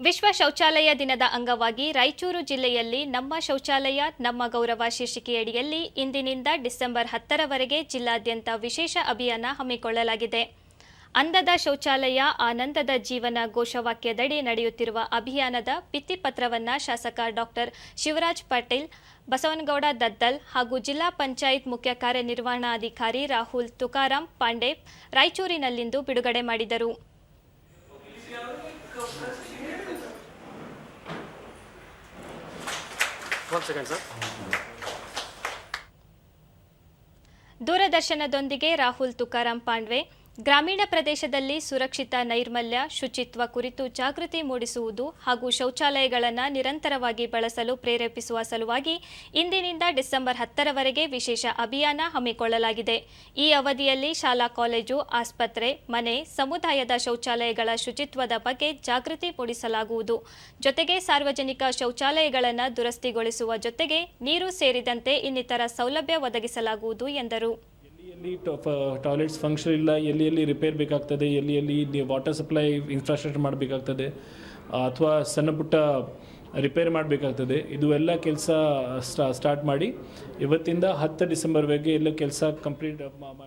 ವಿಶ್ವ ಶೌಚಾಲಯ ದಿನದ ಅಂಗವಾಗಿ ರಾಯಚೂರು ಜಿಲ್ಲೆಯಲ್ಲಿ ನಮ್ಮ ಶೌಚಾಲಯ ನಮ್ಮ ಗೌರವ ಶೀರ್ಷಿಕೆಯಡಿಯಲ್ಲಿ ಇಂದಿನಿಂದ ಡಿಸೆಂಬರ್ 10ರವರೆಗೆ ಜಿಲ್ಲಾದ್ಯಂತ ವಿಶೇಷ ಅಭಿಯಾನ ಹಮ್ಮಿಕೊಳ್ಳಲಾಗಿದೆ. ಅಂದದ ಶೌಚಾಲಯ ಆನಂದದ ಜೀವನ ಘೋಷವಾಕ್ಯದಡಿ ನಡೆಯುತ್ತಿರುವ ಅಭಿಯಾನದ ಭಿತ್ತಿಪತ್ರವನ್ನು ಶಾಸಕ ಡಾಕ್ಟರ್ ಶಿವರಾಜ್ ಪಾಟೀಲ್, ಬಸವನಗೌಡ ದದ್ದಲ್ ಹಾಗೂ ಜಿಲ್ಲಾ ಪಂಚಾಯತ್ ಮುಖ್ಯ ಕಾರ್ಯನಿರ್ವಹಣಾಧಿಕಾರಿ ರಾಹುಲ್ ತುಕಾರಾಂ ಪಾಂಡೆ ರಾಯಚೂರಿನಲ್ಲಿಂದು ಬಿಡುಗಡೆ ಮಾಡಿದರು. ದೂರದರ್ಶನದೊಂದಿಗೆ ರಾಹುಲ್ ತುಕಾರಾಂ ಪಾಂಡ್ವೆ ಗ್ರಾಮೀಣ ಪ್ರದೇಶದಲ್ಲಿ ಸುರಕ್ಷಿತ ನೈರ್ಮಲ್ಯ, ಶುಚಿತ್ವ ಕುರಿತು ಜಾಗೃತಿ ಮೂಡಿಸುವುದು ಹಾಗೂ ಶೌಚಾಲಯಗಳನ್ನು ನಿರಂತರವಾಗಿ ಬಳಸಲು ಪ್ರೇರೇಪಿಸುವ ಸಲುವಾಗಿ ಇಂದಿನಿಂದ ಡಿಸೆಂಬರ್ 10ರವರೆಗೆ ವಿಶೇಷ ಅಭಿಯಾನ ಹಮ್ಮಿಕೊಳ್ಳಲಾಗಿದೆ. ಈ ಅವಧಿಯಲ್ಲಿ ಶಾಲಾ ಕಾಲೇಜು, ಆಸ್ಪತ್ರೆ, ಮನೆ, ಸಮುದಾಯದ ಶೌಚಾಲಯಗಳ ಶುಚಿತ್ವದ ಬಗ್ಗೆ ಜಾಗೃತಿ ಮೂಡಿಸಲಾಗುವುದು. ಜೊತೆಗೆ ಸಾರ್ವಜನಿಕ ಶೌಚಾಲಯಗಳನ್ನು ದುರಸ್ತಿಗೊಳಿಸುವ ಜೊತೆಗೆ ನೀರು ಸೇರಿದಂತೆ ಇನ್ನಿತರ ಸೌಲಭ್ಯ ಒದಗಿಸಲಾಗುವುದು ಎಂದರು. ಎಲ್ಲಿ ಟಾಯ್ಲೆಟ್ಸ್ ಫಂಕ್ಷನ್ ಇಲ್ಲ, ಎಲ್ಲಿ ರಿಪೇರ್ ಬೇಕಾಗ್ತದೆ, ಎಲ್ಲಿ ವಾಟರ್ ಸಪ್ಲೈ ಇನ್ಫ್ರಾಸ್ಟ್ರಕ್ಚರ್ ಮಾಡಬೇಕಾಗ್ತದೆ ಅಥವಾ ಸಣ್ಣ ಪುಟ್ಟ ರಿಪೇರ್ ಮಾಡಬೇಕಾಗ್ತದೆ, ಇದು ಎಲ್ಲ ಕೆಲಸ ಸ್ಟಾರ್ಟ್ ಮಾಡಿ ಇವತ್ತಿಂದ 10 ಡಿಸೆಂಬರ್ವರೆಗೆ ಎಲ್ಲ ಕೆಲಸ ಕಂಪ್ಲೀಟ್ ಮಾಡಿ